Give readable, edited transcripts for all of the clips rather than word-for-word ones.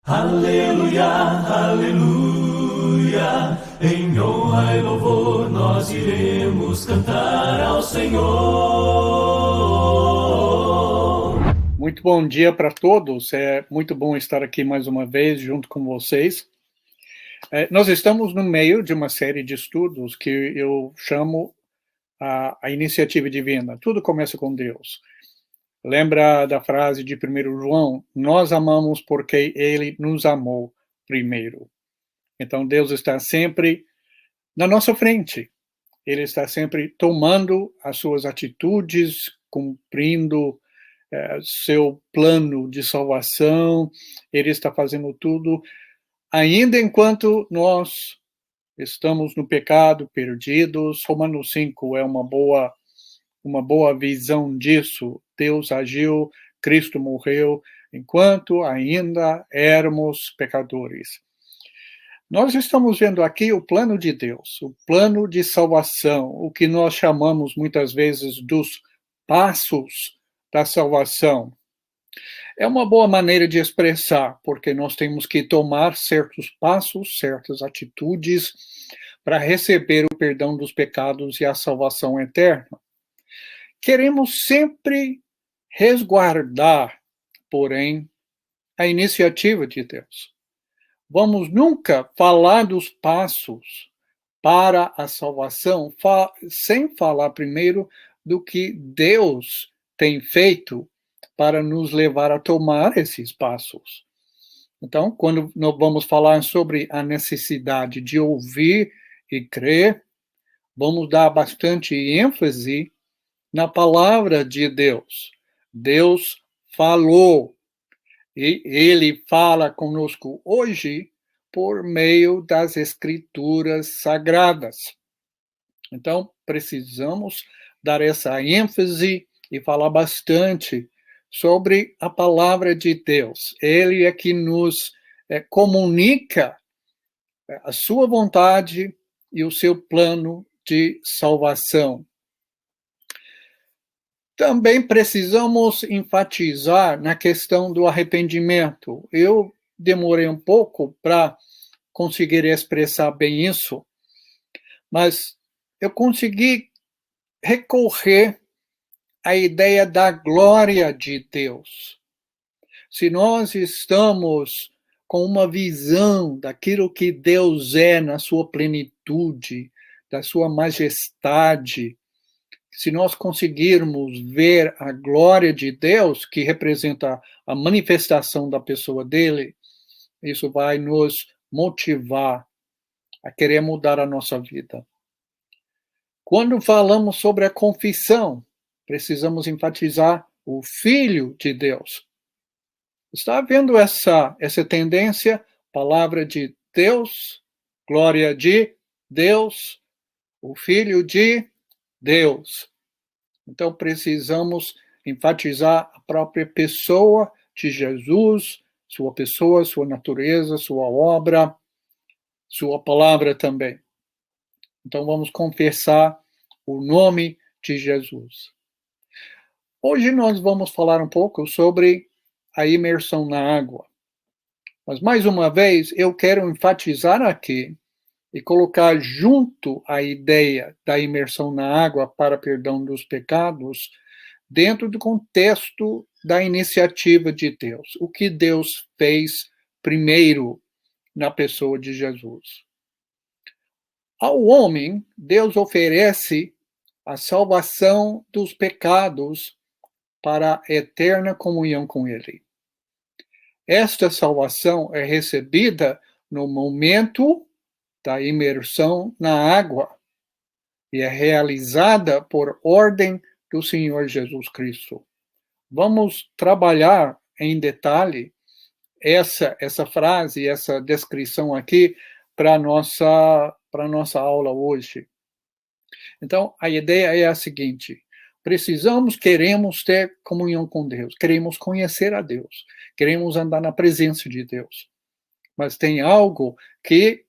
Aleluia, aleluia, em honra e louvor nós iremos cantar ao Senhor. Muito bom dia para todos, é muito bom estar aqui mais uma vez junto com vocês. Nós estamos no meio de uma série de estudos que eu chamo a iniciativa divina. Tudo começa com Deus. Lembra da frase de 1 João? Nós amamos porque Ele nos amou primeiro. Então Deus está sempre na nossa frente. Ele está sempre tomando as suas atitudes, cumprindo seu plano de salvação. Ele está fazendo tudo, ainda enquanto nós estamos no pecado, perdidos. Romanos 5 é uma boa visão disso. Deus agiu, Cristo morreu, enquanto ainda éramos pecadores. Nós estamos vendo aqui o plano de Deus, o plano de salvação, o que nós chamamos muitas vezes dos passos da salvação. É uma boa maneira de expressar, porque nós temos que tomar certos passos, certas atitudes, para receber o perdão dos pecados e a salvação eterna. Queremos sempre resguardar, porém, a iniciativa de Deus. Vamos nunca falar dos passos para a salvação sem falar primeiro do que Deus tem feito para nos levar a tomar esses passos. Então, quando nós vamos falar sobre a necessidade de ouvir e crer, vamos dar bastante ênfase na palavra de Deus. Deus falou, e Ele fala conosco hoje por meio das Escrituras Sagradas. Então, precisamos dar essa ênfase e falar bastante sobre a palavra de Deus. Ele é que nos comunica a sua vontade e o seu plano de salvação. Também precisamos enfatizar na questão do arrependimento. Eu demorei um pouco para conseguir expressar bem isso, mas eu consegui recorrer à ideia da glória de Deus. Se nós estamos com uma visão daquilo que Deus é na sua plenitude, da sua majestade, se nós conseguirmos ver a glória de Deus, que representa a manifestação da pessoa dele, isso vai nos motivar a querer mudar a nossa vida. Quando falamos sobre a confissão, precisamos enfatizar o Filho de Deus. Está havendo essa tendência? Palavra de Deus, glória de Deus, o Filho de Deus. Então, precisamos enfatizar a própria pessoa de Jesus, sua pessoa, sua natureza, sua obra, sua palavra também. Então, vamos confessar o nome de Jesus. Hoje nós vamos falar um pouco sobre a imersão na água. Mas, mais uma vez, eu quero enfatizar aqui e colocar junto a ideia da imersão na água para perdão dos pecados dentro do contexto da iniciativa de Deus. O que Deus fez primeiro na pessoa de Jesus. Ao homem, Deus oferece a salvação dos pecados para a eterna comunhão com Ele. Esta salvação é recebida no momento da imersão na água e é realizada por ordem do Senhor Jesus Cristo. Vamos trabalhar em detalhe essa frase, essa descrição aqui para nossa aula hoje. Então, a ideia é a seguinte: queremos ter comunhão com Deus, queremos conhecer a Deus, queremos andar na presença de Deus. Mas tem algo que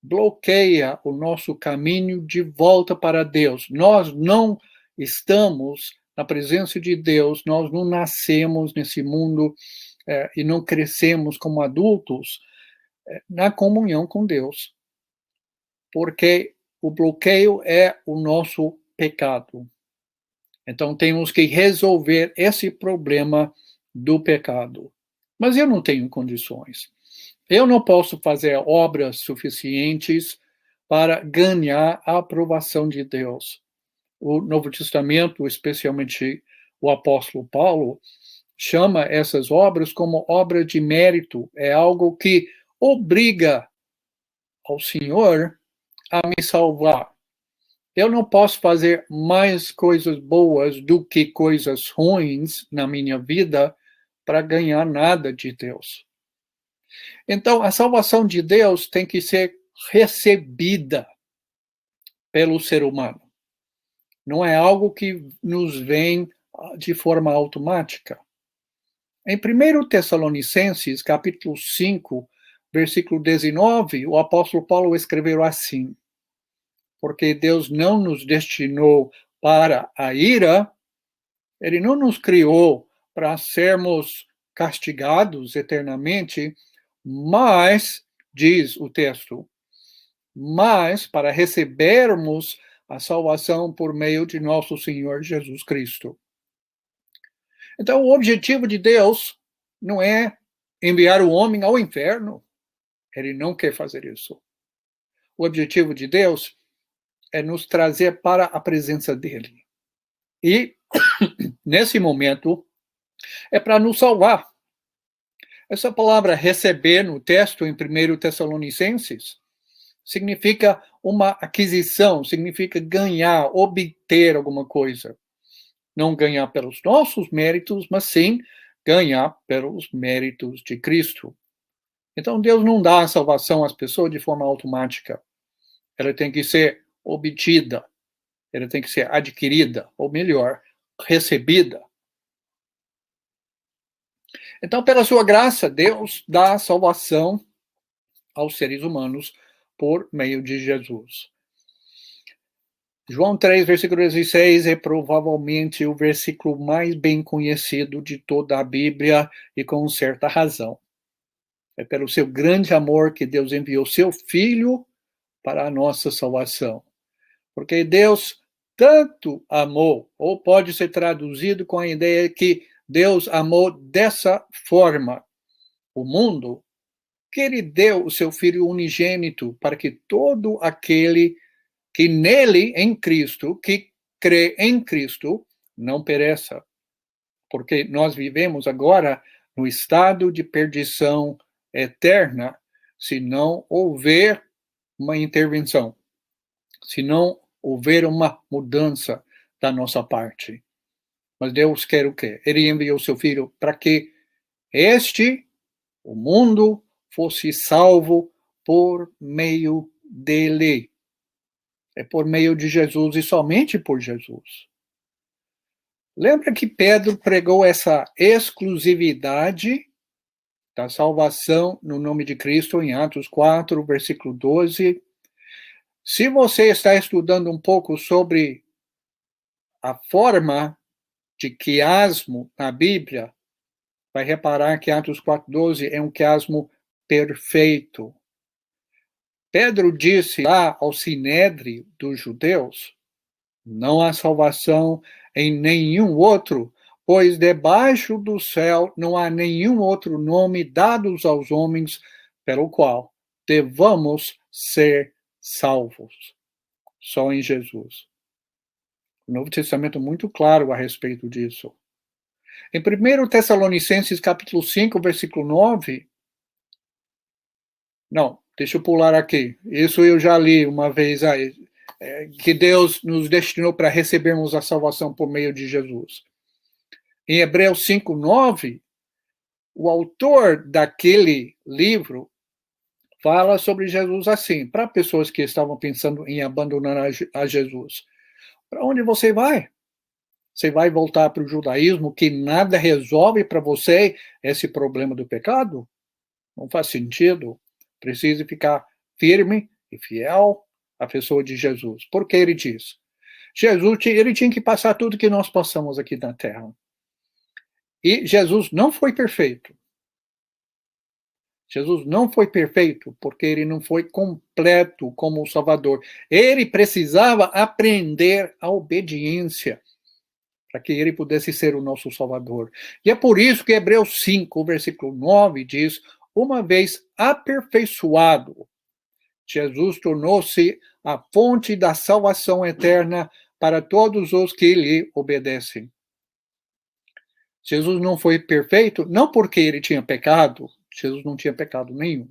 bloqueia o nosso caminho de volta para Deus. Nós não estamos na presença de Deus, nós não nascemos nesse mundo e não crescemos como adultos na comunhão com Deus. Porque o bloqueio é o nosso pecado. Então, temos que resolver esse problema do pecado. Mas eu não tenho condições. Eu não posso fazer obras suficientes para ganhar a aprovação de Deus. O Novo Testamento, especialmente o apóstolo Paulo, chama essas obras como obra de mérito. É algo que obriga ao Senhor a me salvar. Eu não posso fazer mais coisas boas do que coisas ruins na minha vida para ganhar nada de Deus. Então, a salvação de Deus tem que ser recebida pelo ser humano. Não é algo que nos vem de forma automática. Em 1 Tessalonicenses, capítulo 5, versículo 19, o apóstolo Paulo escreveu assim: porque Deus não nos destinou para a ira, ele não nos criou para sermos castigados eternamente, mas, diz o texto, mas para recebermos a salvação por meio de nosso Senhor Jesus Cristo. Então, o objetivo de Deus não é enviar o homem ao inferno. Ele não quer fazer isso. O objetivo de Deus é nos trazer para a presença dele. E, nesse momento, é para nos salvar. Essa palavra receber no texto em 1 Tessalonicenses significa uma aquisição, significa ganhar, obter alguma coisa. Não ganhar pelos nossos méritos, mas sim ganhar pelos méritos de Cristo. Então, Deus não dá a salvação às pessoas de forma automática. Ela tem que ser obtida, ela tem que ser adquirida, ou melhor, recebida. Então, pela sua graça, Deus dá a salvação aos seres humanos por meio de Jesus. João 3, versículo 16, é provavelmente o versículo mais bem conhecido de toda a Bíblia, e com certa razão. É pelo seu grande amor que Deus enviou seu Filho para a nossa salvação. Porque Deus tanto amou, ou pode ser traduzido com a ideia que Deus amou dessa forma o mundo, que ele deu o seu Filho unigênito para que todo aquele que nele, em Cristo, que crê em Cristo, não pereça. Porque nós vivemos agora no estado de perdição eterna se não houver uma intervenção, se não houver uma mudança da nossa parte. Mas Deus quer o quê? Ele enviou seu Filho para que o mundo, fosse salvo por meio dele. É por meio de Jesus e somente por Jesus. Lembra que Pedro pregou essa exclusividade da salvação no nome de Cristo em Atos 4, versículo 12. Se você está estudando um pouco sobre a forma de quiasmo na Bíblia, vai reparar que Atos 4:12 é um quiasmo perfeito. Pedro disse lá ao sinédrio dos judeus: não há salvação em nenhum outro, pois debaixo do céu não há nenhum outro nome dado aos homens pelo qual devamos ser salvos. Só em Jesus. O Novo Testamento é muito claro a respeito disso. Em 1 Tessalonicenses, capítulo 5, versículo 9... Não, deixa eu pular aqui. Isso eu já li uma vez aí. Que Deus nos destinou para recebermos a salvação por meio de Jesus. Em Hebreus 5, 9, o autor daquele livro fala sobre Jesus assim, para pessoas que estavam pensando em abandonar a Jesus. Para onde você vai? Você vai voltar para o judaísmo que nada resolve para você esse problema do pecado? Não faz sentido. Precisa ficar firme e fiel à pessoa de Jesus. Por que ele diz? Jesus, ele tinha que passar tudo que nós passamos aqui na Terra. E Jesus não foi perfeito. Jesus não foi perfeito, porque ele não foi completo como o Salvador. Ele precisava aprender a obediência para que ele pudesse ser o nosso Salvador. E é por isso que Hebreus 5, versículo 9 diz: uma vez aperfeiçoado, Jesus tornou-se a fonte da salvação eterna para todos os que lhe obedecem. Jesus não foi perfeito, não porque ele tinha pecado, Jesus não tinha pecado nenhum,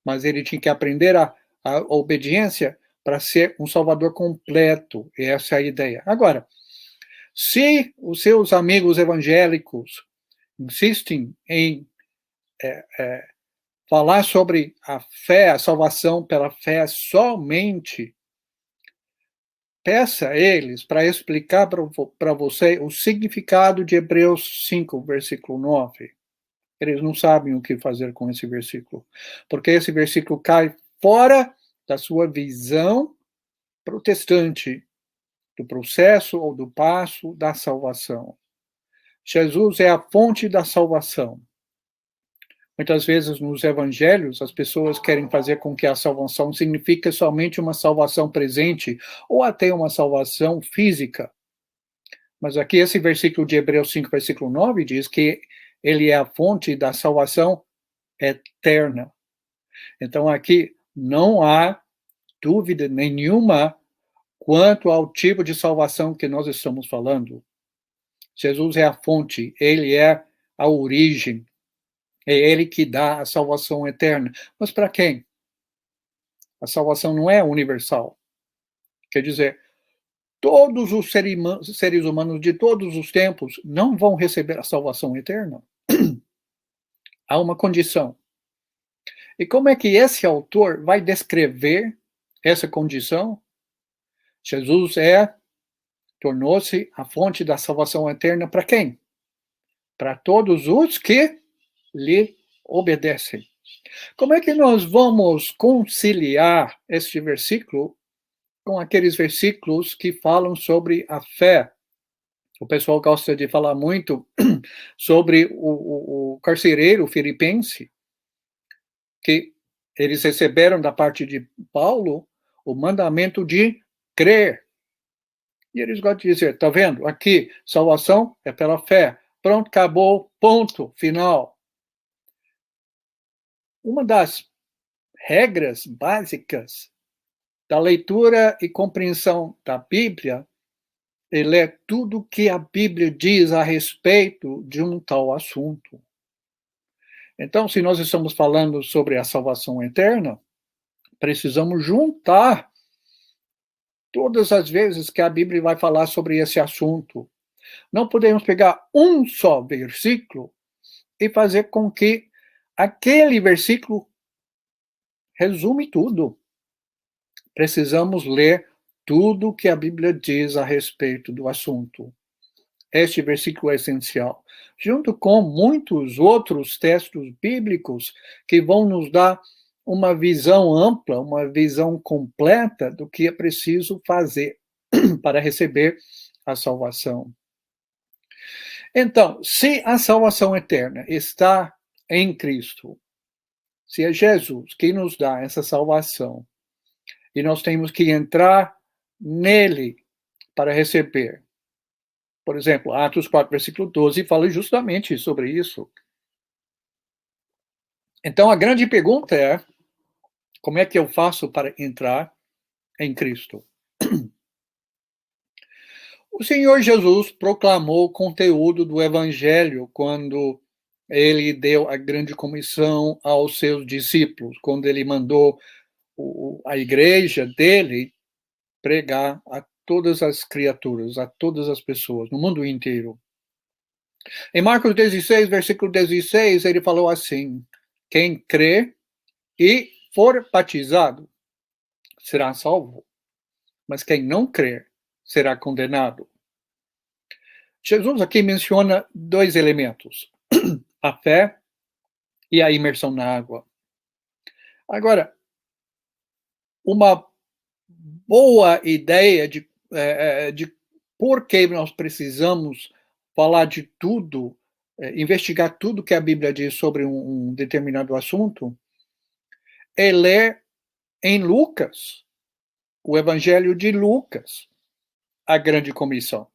mas ele tinha que aprender a obediência para ser um salvador completo, e essa é a ideia. Agora, se os seus amigos evangélicos insistem em falar sobre a fé, a salvação pela fé somente, peça a eles para explicar para você o significado de Hebreus 5, versículo 9. Eles não sabem o que fazer com esse versículo, porque esse versículo cai fora da sua visão protestante do processo ou do passo da salvação. Jesus é a fonte da salvação. Muitas vezes nos evangelhos as pessoas querem fazer com que a salvação signifique somente uma salvação presente ou até uma salvação física. Mas aqui esse versículo de Hebreus 5, versículo 9 diz que ele é a fonte da salvação eterna. Então aqui não há dúvida nenhuma quanto ao tipo de salvação que nós estamos falando. Jesus é a fonte, ele é a origem, é ele que dá a salvação eterna. Mas para quem? A salvação não é universal. Quer dizer, todos os seres humanos de todos os tempos não vão receber a salvação eterna. Há uma condição. E como é que esse autor vai descrever essa condição? Jesus tornou-se a fonte da salvação eterna para quem? Para todos os que lhe obedecem. Como é que nós vamos conciliar este versículo com aqueles versículos que falam sobre a fé? O pessoal gosta de falar muito sobre o carcereiro filipense, que eles receberam da parte de Paulo o mandamento de crer. E eles gostam de dizer, tá vendo? Aqui, salvação é pela fé. Pronto, acabou, ponto, final. Uma das regras básicas da leitura e compreensão da Bíblia é ler tudo que a Bíblia diz a respeito de um tal assunto. Então, se nós estamos falando sobre a salvação eterna, precisamos juntar todas as vezes que a Bíblia vai falar sobre esse assunto. Não podemos pegar um só versículo e fazer com que aquele versículo resume tudo. Precisamos ler tudo que a Bíblia diz a respeito do assunto. Este versículo é essencial, junto com muitos outros textos bíblicos que vão nos dar uma visão ampla, uma visão completa do que é preciso fazer para receber a salvação. Então, se a salvação eterna está em Cristo, se é Jesus que nos dá essa salvação, e nós temos que entrar nele para receber. Por exemplo, Atos 4, versículo 12, fala justamente sobre isso. Então, a grande pergunta é, como é que eu faço para entrar em Cristo? O Senhor Jesus proclamou o conteúdo do Evangelho quando ele deu a grande comissão aos seus discípulos, quando ele mandou a igreja dele pregar a todas as criaturas, a todas as pessoas, no mundo inteiro. Em Marcos 16, versículo 16, ele falou assim, quem crê e for batizado será salvo, mas quem não crer será condenado. Jesus aqui menciona dois elementos, a fé e a imersão na água. Agora, uma boa ideia de por que nós precisamos falar de tudo investigar tudo que a Bíblia diz sobre um determinado assunto, é ler em Lucas, o Evangelho de Lucas, a grande comissão.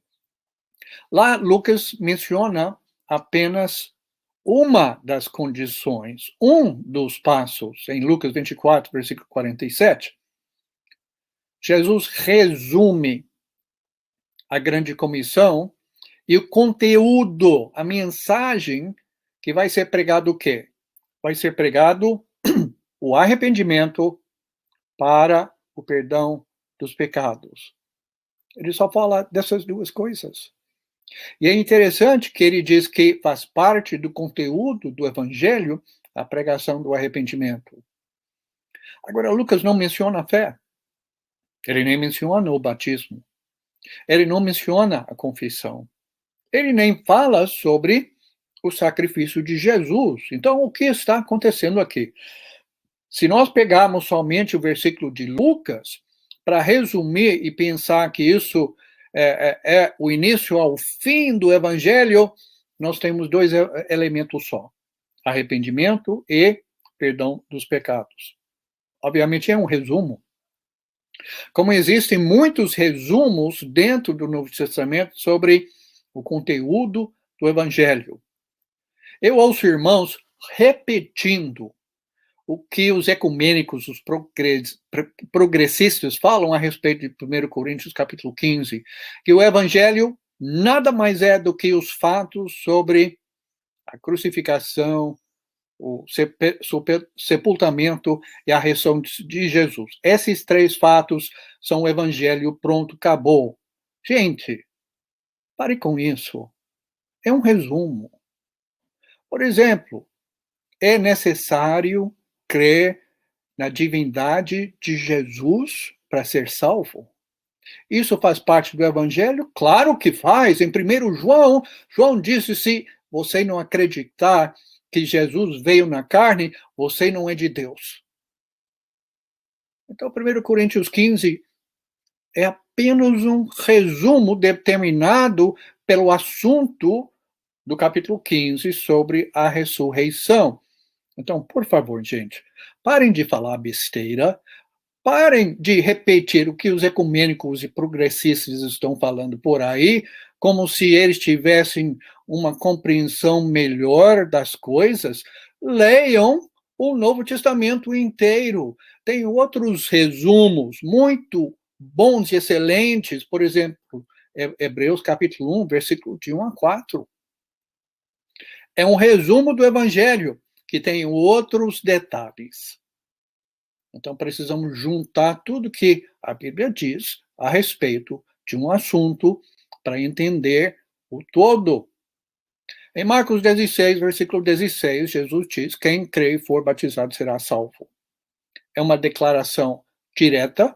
Lá, Lucas menciona apenas uma das condições, um dos passos, em Lucas 24, versículo 47. Jesus resume a grande comissão e o conteúdo, a mensagem que vai ser pregado o quê? Vai ser pregado o arrependimento para o perdão dos pecados. Ele só fala dessas duas coisas. E é interessante que ele diz que faz parte do conteúdo do evangelho a pregação do arrependimento. Agora, Lucas não menciona a fé. Ele nem menciona o batismo. Ele não menciona a confissão. Ele nem fala sobre o sacrifício de Jesus. Então, o que está acontecendo aqui? Se nós pegarmos somente o versículo de Lucas, para resumir e pensar que isso é o início ao fim do evangelho, nós temos dois elementos só: arrependimento e perdão dos pecados. Obviamente é um resumo. Como existem muitos resumos dentro do Novo Testamento sobre o conteúdo do evangelho. Eu ouço irmãos repetindo o que os ecumênicos, os progressistas falam a respeito de 1 Coríntios capítulo 15, que o evangelho nada mais é do que os fatos sobre a crucificação, o sepultamento e a ressurreição de Jesus. Esses três fatos são o evangelho, pronto, acabou. Gente, pare com isso. É um resumo. Por exemplo, é necessário crer na divindade de Jesus para ser salvo? Isso faz parte do evangelho? Claro que faz. Em 1 João, João disse: se você não acreditar que Jesus veio na carne, você não é de Deus. Então, 1 Coríntios 15 é apenas um resumo determinado pelo assunto do capítulo 15 sobre a ressurreição. Então, por favor, gente, parem de falar besteira, parem de repetir o que os ecumênicos e progressistas estão falando por aí, como se eles tivessem uma compreensão melhor das coisas. Leiam o Novo Testamento inteiro. Tem outros resumos muito bons e excelentes, por exemplo, Hebreus capítulo 1, versículo de 1 a 4. É um resumo do Evangelho, que tem outros detalhes. Então, precisamos juntar tudo que a Bíblia diz a respeito de um assunto para entender o todo. Em Marcos 16, versículo 16, Jesus diz: quem crê e for batizado será salvo. É uma declaração direta,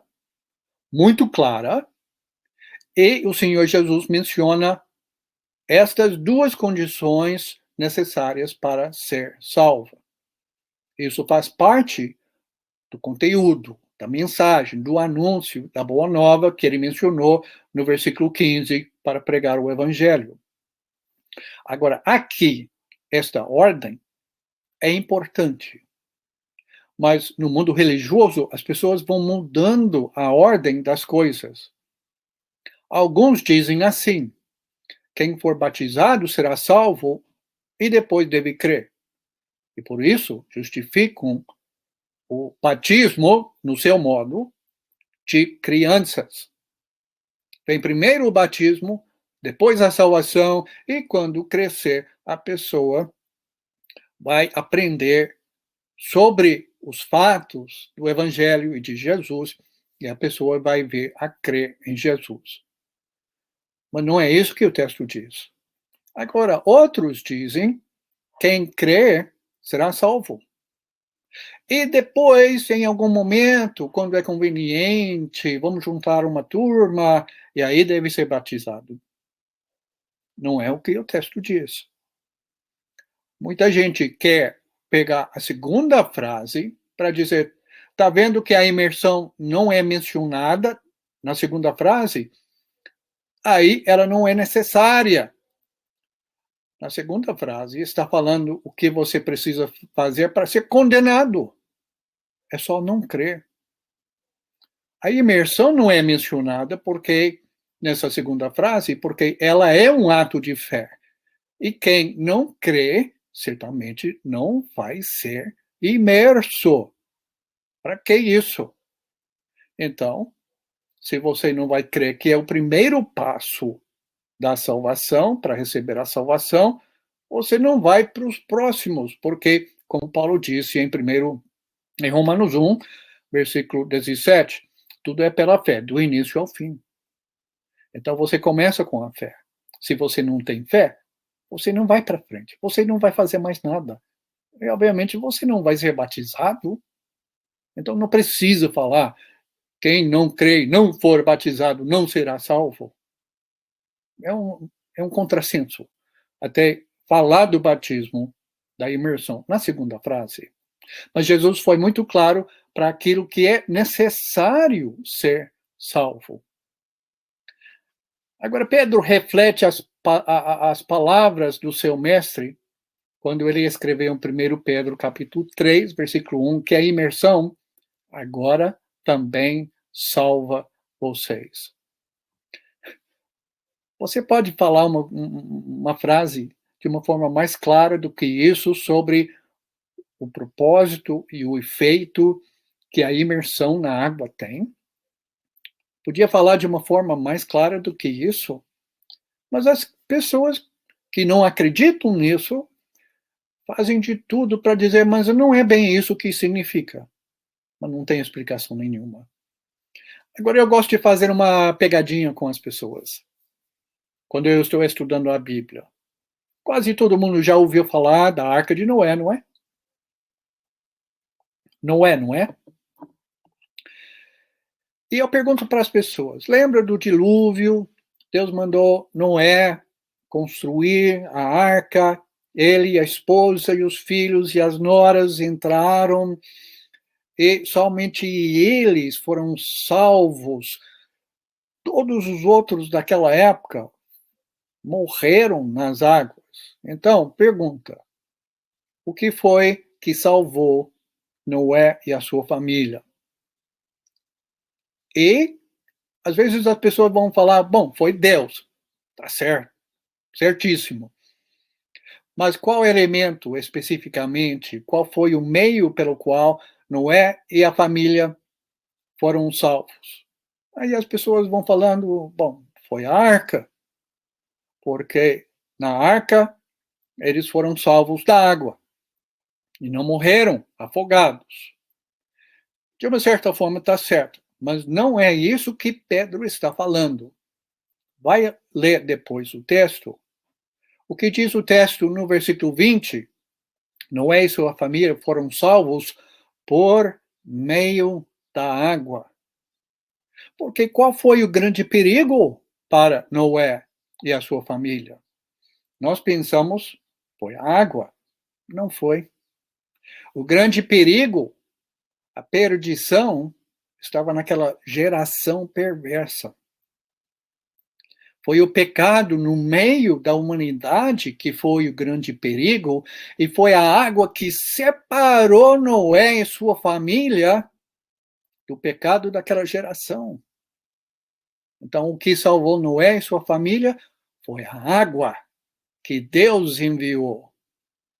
muito clara, e o Senhor Jesus menciona estas duas condições necessárias para ser salvo. Isso faz parte do conteúdo, da mensagem, do anúncio da Boa Nova que ele mencionou no versículo 15 para pregar o Evangelho. Agora, aqui, esta ordem é importante, mas no mundo religioso as pessoas vão mudando a ordem das coisas. Alguns dizem assim: quem for batizado será salvo e depois deve crer. E por isso justificam o batismo, no seu modo, de crianças. Vem primeiro o batismo, depois a salvação, e quando crescer, a pessoa vai aprender sobre os fatos do Evangelho e de Jesus, e a pessoa vai vir a crer em Jesus. Mas não é isso que o texto diz. Agora, outros dizem: quem crer será salvo. E depois, em algum momento, quando é conveniente, vamos juntar uma turma, e aí deve ser batizado. Não é o que o texto diz. Muita gente quer pegar a segunda frase para dizer: está vendo que a imersão não é mencionada na segunda frase? Aí ela não é necessária. Na segunda frase, está falando o que você precisa fazer para ser condenado. É só não crer. A imersão não é mencionada porque nessa segunda frase, porque ela é um ato de fé. E quem não crê, certamente não vai ser imerso. Para que isso? Então, se você não vai crer que é o primeiro passo da salvação, para receber a salvação, você não vai para os próximos, porque, como Paulo disse em Romanos 1, versículo 17, tudo é pela fé, do início ao fim. Então você começa com a fé. Se você não tem fé, você não vai para frente, você não vai fazer mais nada. E, obviamente, você não vai ser batizado. Então não precisa falar, quem não crê, não for batizado, não será salvo. É um contrassenso. Até falar do batismo, da imersão, na segunda frase. Mas Jesus foi muito claro para aquilo que é necessário ser salvo. Agora, Pedro reflete as palavras do seu mestre quando ele escreveu em 1 Pedro, capítulo 3, versículo 1, que a imersão agora também salva vocês. Você pode falar uma frase de uma forma mais clara do que isso sobre o propósito e o efeito que a imersão na água tem? Podia falar de uma forma mais clara do que isso? Mas as pessoas que não acreditam nisso fazem de tudo para dizer, mas não é bem isso que significa. Mas não tem explicação nenhuma. Agora, eu gosto de fazer uma pegadinha com as pessoas. Quando eu estou estudando a Bíblia. Quase todo mundo já ouviu falar da Arca de Noé, não é? Noé, não é? E eu pergunto para as pessoas, lembra do dilúvio? Deus mandou Noé construir a arca, ele, a esposa e os filhos e as noras entraram e somente eles foram salvos. Todos os outros daquela época morreram nas águas. Então, pergunta, o que foi que salvou Noé e a sua família? E, às vezes, as pessoas vão falar, bom, foi Deus. Tá certo, certíssimo. Mas qual elemento especificamente, qual foi o meio pelo qual Noé e a família foram salvos? Aí as pessoas vão falando, bom, foi a arca, porque na arca eles foram salvos da água e não morreram afogados. De uma certa forma está certo, mas não é isso que Pedro está falando. Vai ler depois o texto. O que diz o texto no versículo 20? Noé e sua família foram salvos por meio da água. Porque qual foi o grande perigo para Noé e a sua família? Nós pensamos, foi a água. Não foi. O grande perigo, a perdição, estava naquela geração perversa. Foi o pecado no meio da humanidade que foi o grande perigo, e foi a água que separou Noé e sua família do pecado daquela geração. Então, o que salvou Noé e sua família foi a água que Deus enviou.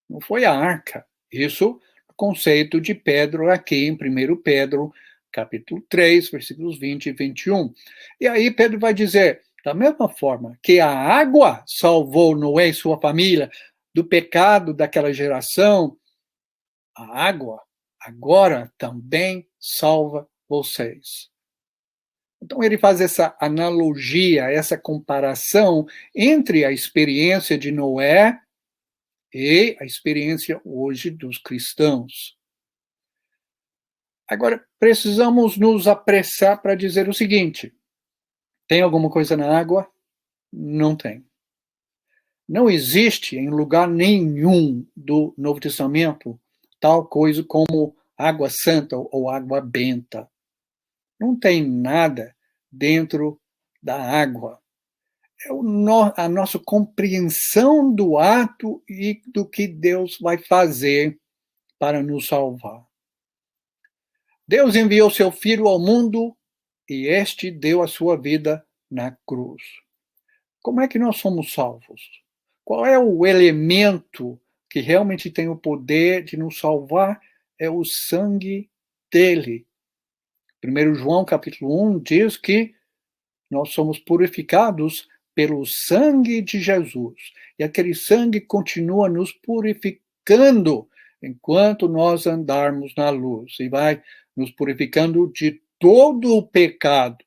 Não foi a arca. Isso é o conceito de Pedro aqui em 1 Pedro, capítulo 3, versículos 20 e 21. E aí Pedro vai dizer, da mesma forma que a água salvou Noé e sua família do pecado daquela geração, a água agora também salva vocês. Então ele faz essa analogia, essa comparação entre a experiência de Noé e a experiência hoje dos cristãos. Agora, precisamos nos apressar para dizer o seguinte: tem alguma coisa na água? Não tem. Não existe em lugar nenhum do Novo Testamento tal coisa como água santa ou água benta. Não tem nada dentro da água. a nossa compreensão do ato e do que Deus vai fazer para nos salvar. Deus enviou seu Filho ao mundo e este deu a sua vida na cruz. Como é que nós somos salvos? Qual é o elemento que realmente tem o poder de nos salvar? É o sangue dele. 1 João capítulo 1 diz que nós somos purificados pelo sangue de Jesus. E aquele sangue continua nos purificando enquanto nós andarmos na luz. E vai nos purificando de todo o pecado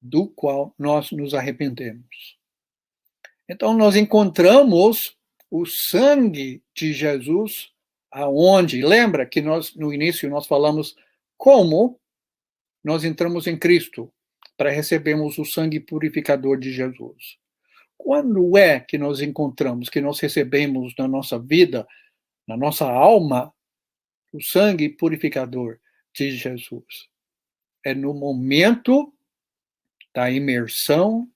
do qual nós nos arrependemos. Então, nós encontramos o sangue de Jesus aonde? Lembra que no início, nós falamos como nós entramos em Cristo para recebermos o sangue purificador de Jesus. Quando é que nós encontramos, que nós recebemos na nossa vida, na nossa alma, o sangue purificador de Jesus? É no momento da imersão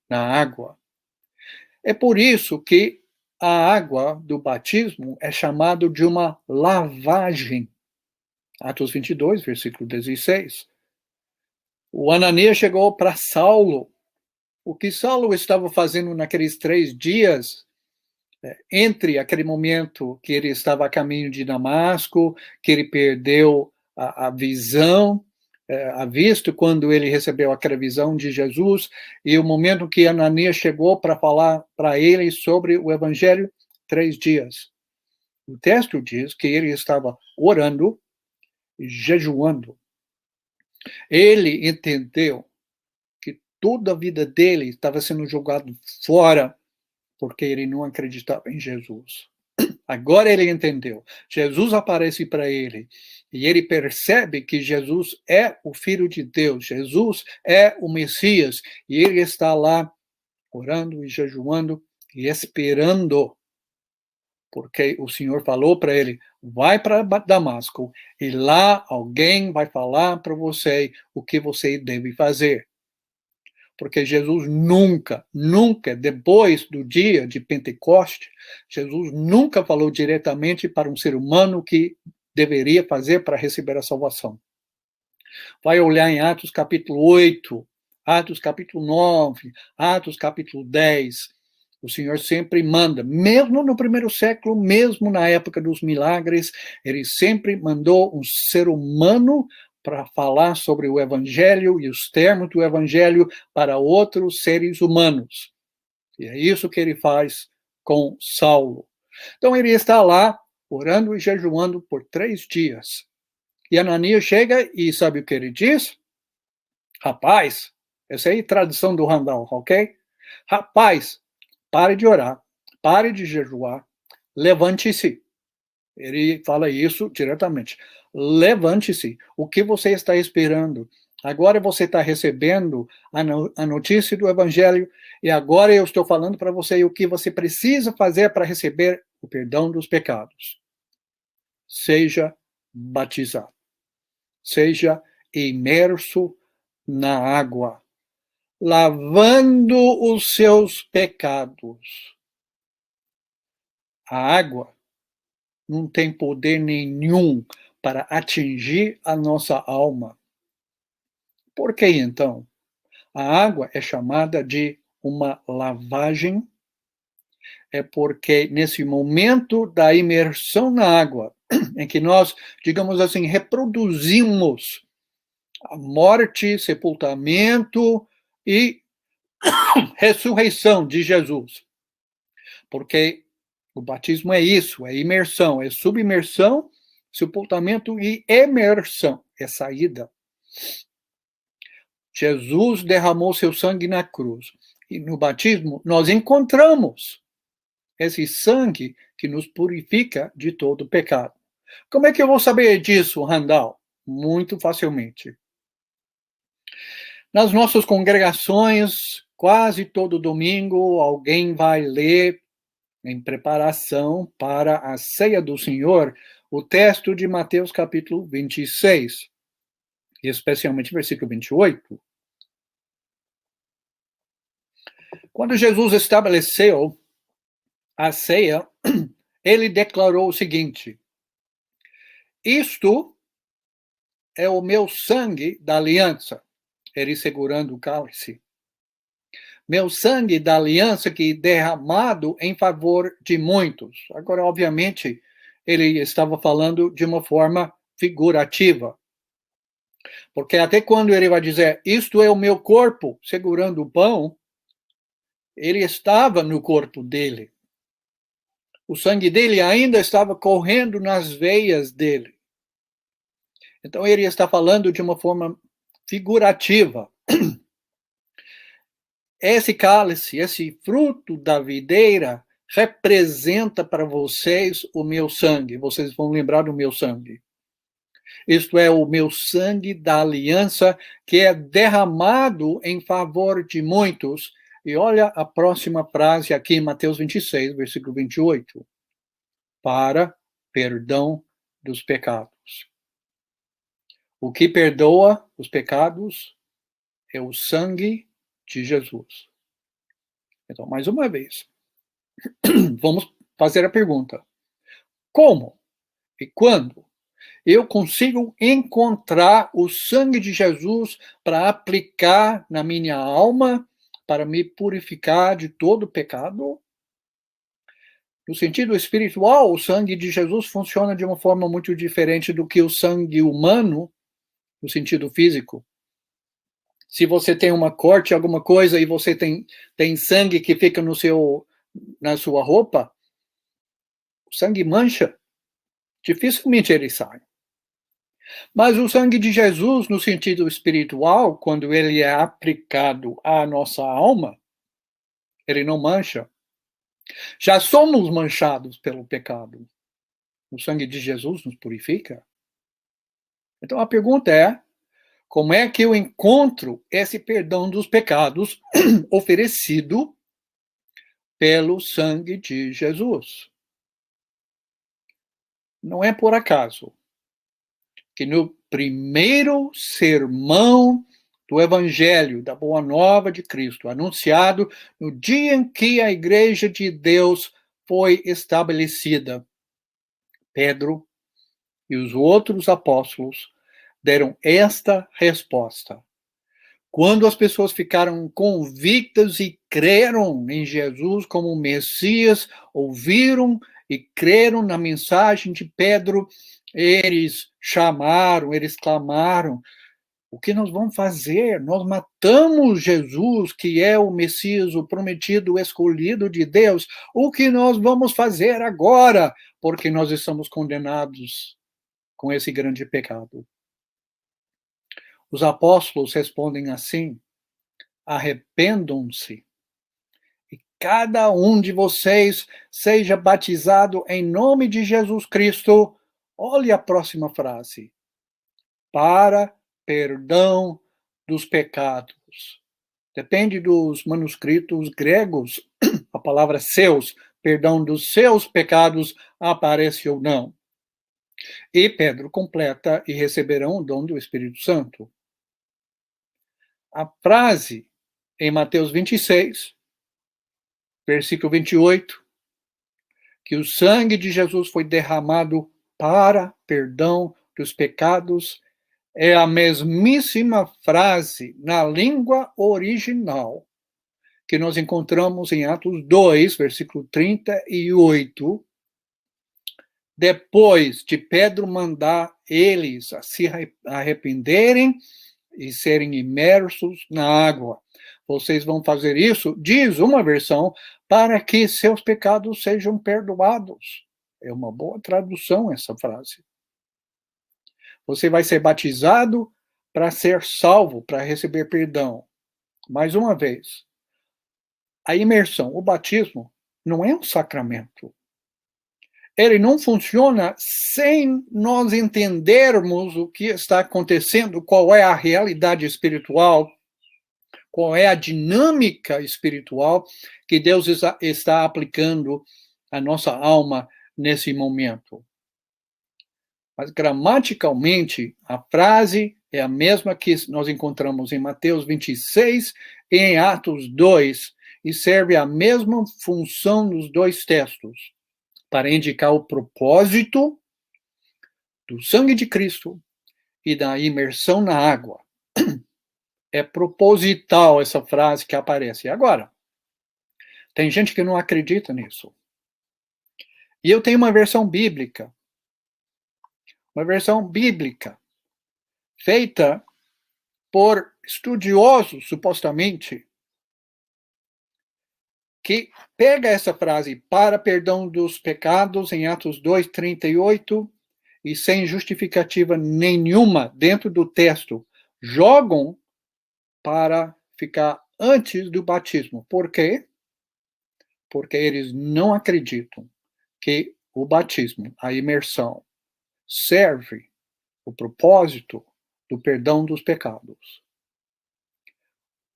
na água. É por isso que a água do batismo é chamada de uma lavagem. Atos 22, versículo 16. O Ananias chegou para Saulo. O que Saulo estava fazendo naqueles 3 dias, entre aquele momento que ele estava a caminho de Damasco, que ele perdeu a visão, a vista, quando ele recebeu aquela visão de Jesus, e o momento que Ananias chegou para falar para ele sobre o Evangelho, 3 dias. O texto diz que ele estava orando e jejuando. Ele entendeu que toda a vida dele estava sendo jogada fora porque ele não acreditava em Jesus. Agora ele entendeu. Jesus aparece para ele e ele percebe que Jesus é o Filho de Deus, Jesus é o Messias, e ele está lá orando e jejuando e esperando, porque o Senhor falou para ele: vai para Damasco e lá alguém vai falar para você o que você deve fazer. Porque Jesus nunca, depois do dia de Pentecoste, Jesus nunca falou diretamente para um ser humano o que deveria fazer para receber a salvação. Vai olhar em Atos capítulo 8, Atos capítulo 9, Atos capítulo 10. O Senhor sempre manda, mesmo no primeiro século, mesmo na época dos milagres, ele sempre mandou um ser humano para falar sobre o Evangelho e os termos do Evangelho para outros seres humanos. E é isso que ele faz com Saulo. Então ele está lá, orando e jejuando por 3 dias. E Ananias chega e sabe o que ele diz? Rapaz, essa aí é a tradução do Randall, ok? Rapaz, pare de orar, pare de jejuar, levante-se. Ele fala isso diretamente. Levante-se. O que você está esperando? Agora você está recebendo a notícia do Evangelho e agora eu estou falando para você o que você precisa fazer para receber o perdão dos pecados. Seja batizado. Seja imerso na água, lavando os seus pecados. A água não tem poder nenhum para atingir a nossa alma. Por que então? A água é chamada de uma lavagem, é porque nesse momento da imersão na água, em que nós, digamos assim, reproduzimos a morte, sepultamento e ressurreição de Jesus. Porque o batismo é isso, é imersão, é submersão, sepultamento e emersão, é saída. Jesus derramou seu sangue na cruz. E no batismo nós encontramos esse sangue que nos purifica de todo pecado. Como é que eu vou saber disso, Randall? Muito facilmente. Nas nossas congregações, quase todo domingo, alguém vai ler, em preparação para a ceia do Senhor, o texto de Mateus capítulo 26, especialmente versículo 28. Quando Jesus estabeleceu a ceia, ele declarou o seguinte: isto é o meu sangue da aliança. Ele segurando o cálice. Meu sangue da aliança que é derramado em favor de muitos. Agora, obviamente, ele estava falando de uma forma figurativa. Porque até quando ele vai dizer, isto é o meu corpo, segurando o pão, ele estava no corpo dele. O sangue dele ainda estava correndo nas veias dele. Então, ele está falando de uma forma figurativa. Esse cálice, esse fruto da videira, representa para vocês o meu sangue. Vocês vão lembrar do meu sangue. Isto é o meu sangue da aliança, que é derramado em favor de muitos. E olha a próxima frase aqui em Mateus 26, versículo 28. Para perdão dos pecados. O que perdoa os pecados é o sangue de Jesus. Então, mais uma vez, vamos fazer a pergunta: como e quando eu consigo encontrar o sangue de Jesus para aplicar na minha alma, para me purificar de todo pecado? No sentido espiritual, o sangue de Jesus funciona de uma forma muito diferente do que o sangue humano, no sentido físico. Se você tem uma corte, alguma coisa, e você tem sangue que fica na sua roupa, o sangue mancha. Dificilmente ele sai. Mas o sangue de Jesus, no sentido espiritual, quando ele é aplicado à nossa alma, ele não mancha. Já somos manchados pelo pecado. O sangue de Jesus nos purifica. Então a pergunta é, como é que eu encontro esse perdão dos pecados oferecido pelo sangue de Jesus? Não é por acaso que no primeiro sermão do Evangelho, da Boa Nova de Cristo, anunciado no dia em que a Igreja de Deus foi estabelecida, Pedro e os outros apóstolos deram esta resposta. Quando as pessoas ficaram convictas e creram em Jesus como Messias, ouviram e creram na mensagem de Pedro, eles chamaram, eles clamaram: o que nós vamos fazer? Nós matamos Jesus, que é o Messias, o prometido, o escolhido de Deus. O que nós vamos fazer agora? Porque nós estamos condenados com esse grande pecado. Os apóstolos respondem assim: arrependam-se, e cada um de vocês seja batizado em nome de Jesus Cristo. Olhe a próxima frase: para perdão dos pecados. Depende dos manuscritos gregos, a palavra seus, perdão dos seus pecados, aparece ou não. E Pedro completa: e receberão o dom do Espírito Santo. A frase em Mateus 26, versículo 28, que o sangue de Jesus foi derramado para perdão dos pecados, é a mesmíssima frase na língua original que nós encontramos em Atos 2, versículo 38, depois de Pedro mandar eles a se arrependerem e serem imersos na água. Vocês vão fazer isso, diz uma versão, para que seus pecados sejam perdoados. É uma boa tradução essa frase. Você vai ser batizado para ser salvo, para receber perdão. Mais uma vez, a imersão, o batismo, não é um sacramento. Ele não funciona sem nós entendermos o que está acontecendo, qual é a realidade espiritual, qual é a dinâmica espiritual que Deus está aplicando à nossa alma nesse momento. Mas gramaticalmente, a frase é a mesma que nós encontramos em Mateus 26 e em Atos 2. e serve a mesma função nos dois textos, para indicar o propósito do sangue de Cristo e da imersão na água. É proposital essa frase que aparece. Agora, tem gente que não acredita nisso. E eu tenho uma versão bíblica, feita por estudiosos, supostamente, que pega essa frase, para perdão dos pecados, em Atos 2:38, e sem justificativa nenhuma dentro do texto, jogam para ficar antes do batismo. Por quê? Porque eles não acreditam que o batismo, a imersão, serve o propósito do perdão dos pecados.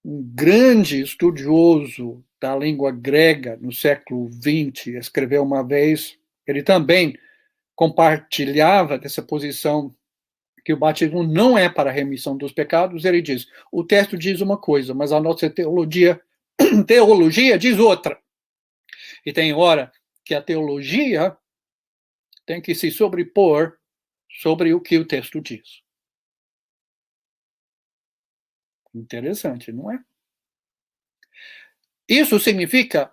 Um grande estudioso da língua grega no século XX escreveu uma vez, ele também compartilhava dessa posição que o batismo não é para a remissão dos pecados. Ele diz, o texto diz uma coisa, mas a nossa teologia diz outra. E tem hora que a teologia tem que se sobrepor sobre o que o texto diz. Interessante, não é? Isso significa,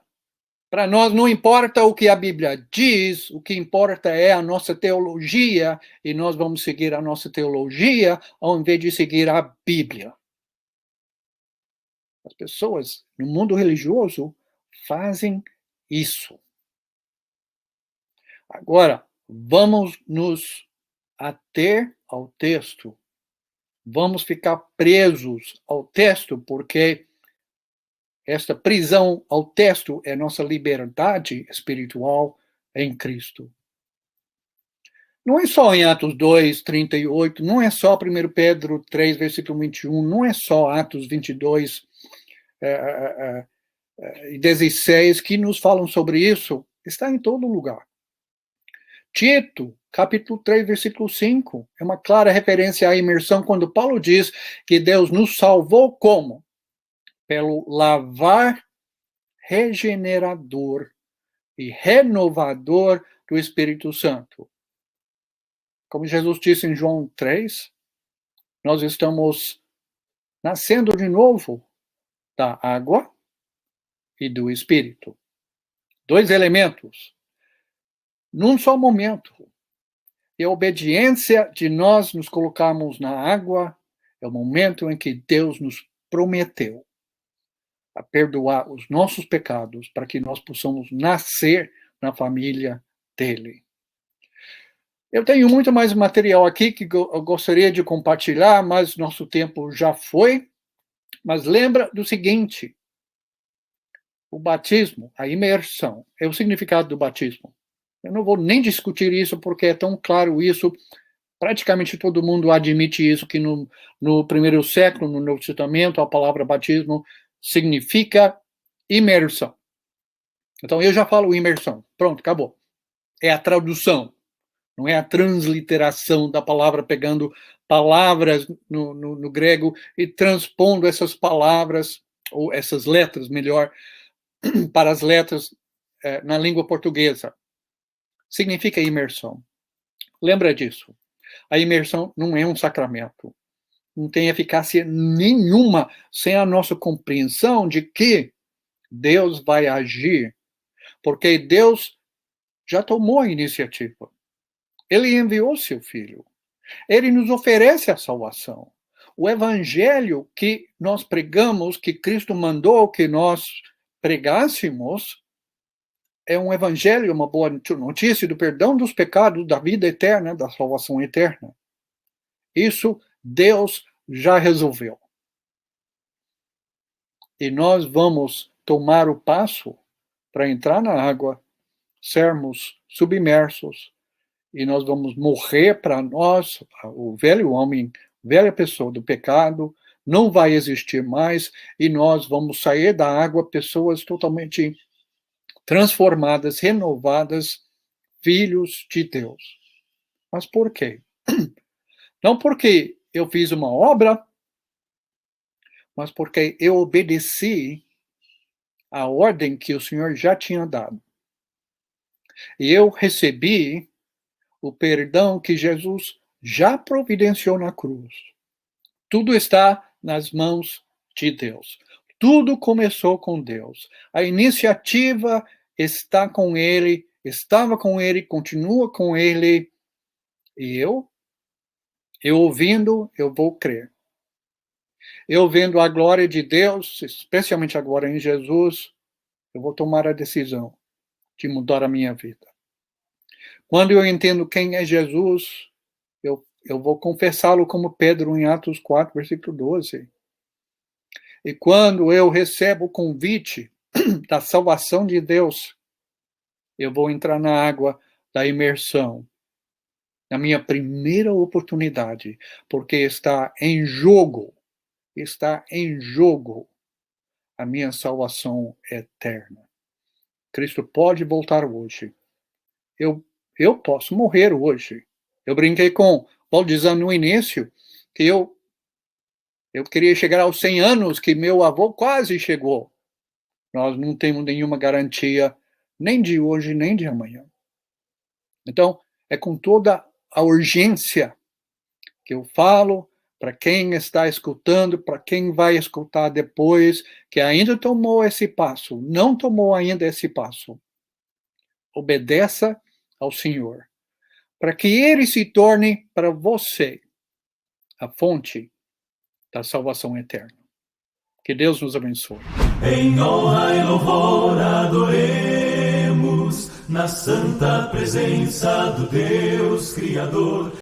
para nós não importa o que a Bíblia diz, o que importa é a nossa teologia, e nós vamos seguir a nossa teologia ao invés de seguir a Bíblia. As pessoas no mundo religioso fazem isso. Agora, vamos nos ater ao texto. Vamos ficar presos ao texto, porque esta prisão ao texto é nossa liberdade espiritual em Cristo. Não é só em Atos 2:38, não é só 1 Pedro 3, versículo 21, não é só Atos 22 e 16 que nos falam sobre isso. Está em todo lugar. Tito, capítulo 3, versículo 5, é uma clara referência à imersão, quando Paulo diz que Deus nos salvou como? Pelo lavar regenerador e renovador do Espírito Santo. Como Jesus disse em João 3, nós estamos nascendo de novo da água e do Espírito. Dois elementos, num só momento. E a obediência de nós nos colocarmos na água é o momento em que Deus nos prometeu a perdoar os nossos pecados para que nós possamos nascer na família dele. Eu tenho muito mais material aqui que eu gostaria de compartilhar, mas nosso tempo já foi. Mas lembra do seguinte, o batismo, a imersão, é o significado do batismo. Eu não vou nem discutir isso, porque é tão claro isso, praticamente todo mundo admite isso, que no primeiro século, no Novo Testamento, a palavra batismo significa imersão. Então, eu já falo imersão. Pronto, acabou. É a tradução, não é a transliteração da palavra, pegando palavras no grego e transpondo essas palavras, ou essas letras, melhor, para as letras na língua portuguesa. Significa imersão. Lembra disso. A imersão não é um sacramento. Não tem eficácia nenhuma sem a nossa compreensão de que Deus vai agir, porque Deus já tomou a iniciativa. Ele enviou seu Filho. Ele nos oferece a salvação. O evangelho que nós pregamos, que Cristo mandou que nós pregássemos, é um evangelho, uma boa notícia do perdão dos pecados, da vida eterna, da salvação eterna. Isso Deus já resolveu. E nós vamos tomar o passo para entrar na água, sermos submersos, e nós vamos morrer para nós, o velho homem, velha pessoa do pecado, não vai existir mais, e nós vamos sair da água pessoas totalmente transformadas, renovadas, filhos de Deus. Mas por quê? Não porque eu fiz uma obra, mas porque eu obedeci a ordem que o Senhor já tinha dado. E eu recebi o perdão que Jesus já providenciou na cruz. Tudo está nas mãos de Deus. Tudo começou com Deus. A iniciativa está com Ele, estava com Ele, continua com Ele. E eu ouvindo, eu vou crer. Eu vendo a glória de Deus, especialmente agora em Jesus, eu vou tomar a decisão de mudar a minha vida. Quando eu entendo quem é Jesus, eu vou confessá-lo como Pedro em Atos 4, versículo 12. E quando eu recebo o convite da salvação de Deus, eu vou entrar na água da imersão, na minha primeira oportunidade, porque está em jogo a minha salvação eterna. Cristo pode voltar hoje. Eu posso morrer hoje. Eu brinquei com Paulo dizendo no início que eu queria chegar aos 100 anos, que meu avô quase chegou. Nós não temos nenhuma garantia, nem de hoje, nem de amanhã. Então, é com toda a urgência que eu falo para quem está escutando, para quem vai escutar depois, que ainda tomou esse passo, não tomou ainda esse passo. Obedeça ao Senhor, para que Ele se torne para você a fonte da salvação eterna. Que Deus nos abençoe. Em honra e louvor adoremos na santa presença do Deus Criador.